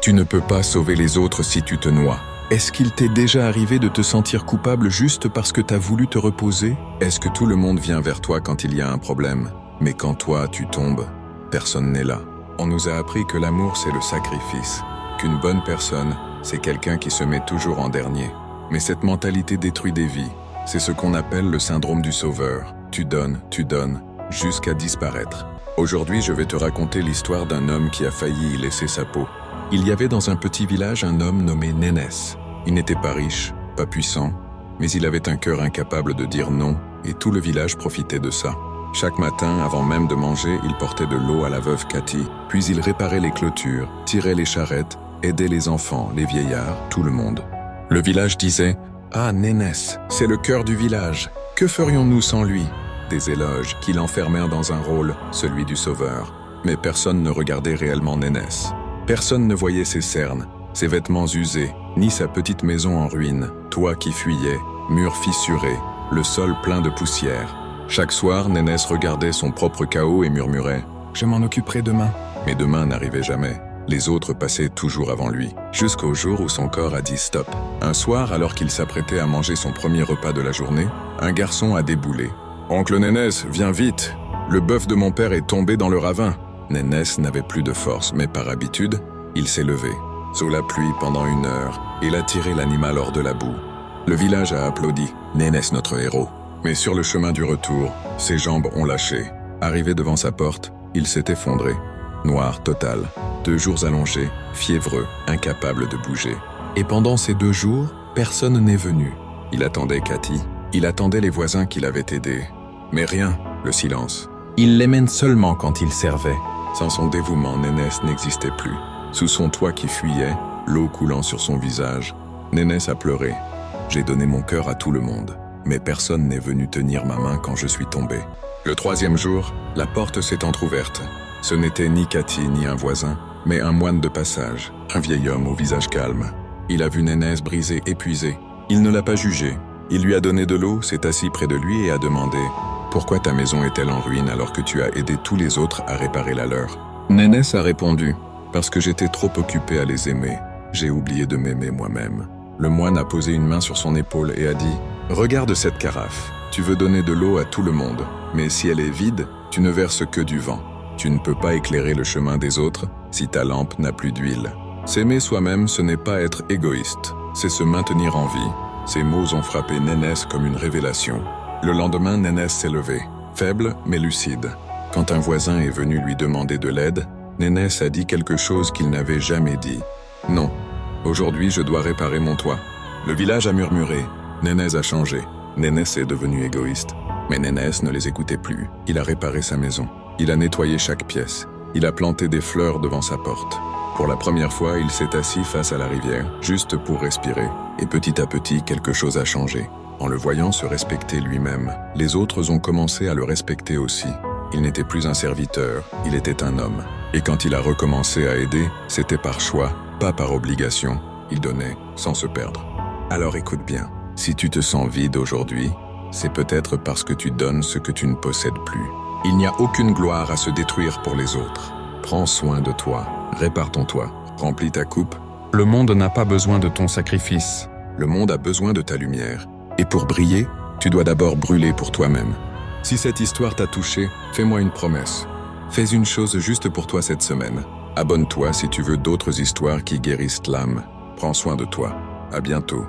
Tu ne peux pas sauver les autres si tu te noies. Est-ce qu'il t'est déjà arrivé de te sentir coupable juste parce que t'as voulu te reposer? Est-ce que tout le monde vient vers toi quand il y a un problème? Mais quand toi, tu tombes, personne n'est là. On nous a appris que l'amour, c'est le sacrifice. Qu'une bonne personne, c'est quelqu'un qui se met toujours en dernier. Mais cette mentalité détruit des vies. C'est ce qu'on appelle le syndrome du sauveur. Tu donnes, jusqu'à disparaître. Aujourd'hui, je vais te raconter l'histoire d'un homme qui a failli y laisser sa peau. Il y avait dans un petit village un homme nommé Nénès. Il n'était pas riche, pas puissant, mais il avait un cœur incapable de dire non, et tout le village profitait de ça. Chaque matin, avant même de manger, il portait de l'eau à la veuve Cathy, puis il réparait les clôtures, tirait les charrettes, aidait les enfants, les vieillards, tout le monde. Le village disait « Ah, Nénès, c'est le cœur du village, que ferions-nous sans lui ?» Des éloges qui l'enfermèrent dans un rôle, celui du sauveur. Mais personne ne regardait réellement Nénès. Personne ne voyait ses cernes, ses vêtements usés, ni sa petite maison en ruine, toit qui fuyait, murs fissurés, le sol plein de poussière. Chaque soir, Nénès regardait son propre chaos et murmurait « Je m'en occuperai demain ». Mais demain n'arrivait jamais. Les autres passaient toujours avant lui, jusqu'au jour où son corps a dit stop. Un soir, alors qu'il s'apprêtait à manger son premier repas de la journée, un garçon a déboulé. « Oncle Nénès, viens vite, le bœuf de mon père est tombé dans le ravin ». Nénès n'avait plus de force, mais par habitude, il s'est levé. Sous la pluie pendant 1 heure, il a tiré l'animal hors de la boue. Le village a applaudi, Nénès notre héros. Mais sur le chemin du retour, ses jambes ont lâché. Arrivé devant sa porte, il s'est effondré. Noir total, 2 jours allongés, fiévreux, incapable de bouger. Et pendant ces 2 jours, personne n'est venu. Il attendait Cathy, il attendait les voisins qui l'avaient aidé. Mais rien, le silence. Il les mène seulement quand il servait. Sans son dévouement, Nénès n'existait plus. Sous son toit qui fuyait, l'eau coulant sur son visage, Nénès a pleuré. J'ai donné mon cœur à tout le monde, mais personne n'est venu tenir ma main quand je suis tombé. Le 3e jour, la porte s'est entr'ouverte. Ce n'était ni Cathy ni un voisin, mais un moine de passage, un vieil homme au visage calme. Il a vu Nénès brisé, épuisé. Il ne l'a pas jugé. Il lui a donné de l'eau, s'est assis près de lui et a demandé « Pourquoi ta maison est-elle en ruine alors que tu as aidé tous les autres à réparer la leur ?» Nénès a répondu « Parce que j'étais trop occupé à les aimer. J'ai oublié de m'aimer moi-même. » Le moine a posé une main sur son épaule et a dit « Regarde cette carafe. Tu veux donner de l'eau à tout le monde, mais si elle est vide, tu ne verses que du vent. Tu ne peux pas éclairer le chemin des autres si ta lampe n'a plus d'huile. S'aimer soi-même, ce n'est pas être égoïste, c'est se maintenir en vie. » Ces mots ont frappé Nénès comme une révélation. Le lendemain, Nénès s'est levé, faible mais lucide. Quand un voisin est venu lui demander de l'aide, Nénès a dit quelque chose qu'il n'avait jamais dit. « Non, aujourd'hui je dois réparer mon toit. » Le village a murmuré. Nénès a changé. Nénès est devenu égoïste. Mais Nénès ne les écoutait plus. Il a réparé sa maison. Il a nettoyé chaque pièce. Il a planté des fleurs devant sa porte. Pour la première fois, il s'est assis face à la rivière, juste pour respirer. Et petit à petit, quelque chose a changé. En le voyant se respecter lui-même, les autres ont commencé à le respecter aussi. Il n'était plus un serviteur, il était un homme. Et quand il a recommencé à aider, c'était par choix, pas par obligation. Il donnait sans se perdre. Alors écoute bien, si tu te sens vide aujourd'hui, c'est peut-être parce que tu donnes ce que tu ne possèdes plus. Il n'y a aucune gloire à se détruire pour les autres. Prends soin de toi, répare ton toit, remplis ta coupe. Le monde n'a pas besoin de ton sacrifice. Le monde a besoin de ta lumière. Et pour briller, tu dois d'abord brûler pour toi-même. Si cette histoire t'a touché, fais-moi une promesse. Fais une chose juste pour toi cette semaine. Abonne-toi si tu veux d'autres histoires qui guérissent l'âme. Prends soin de toi. À bientôt.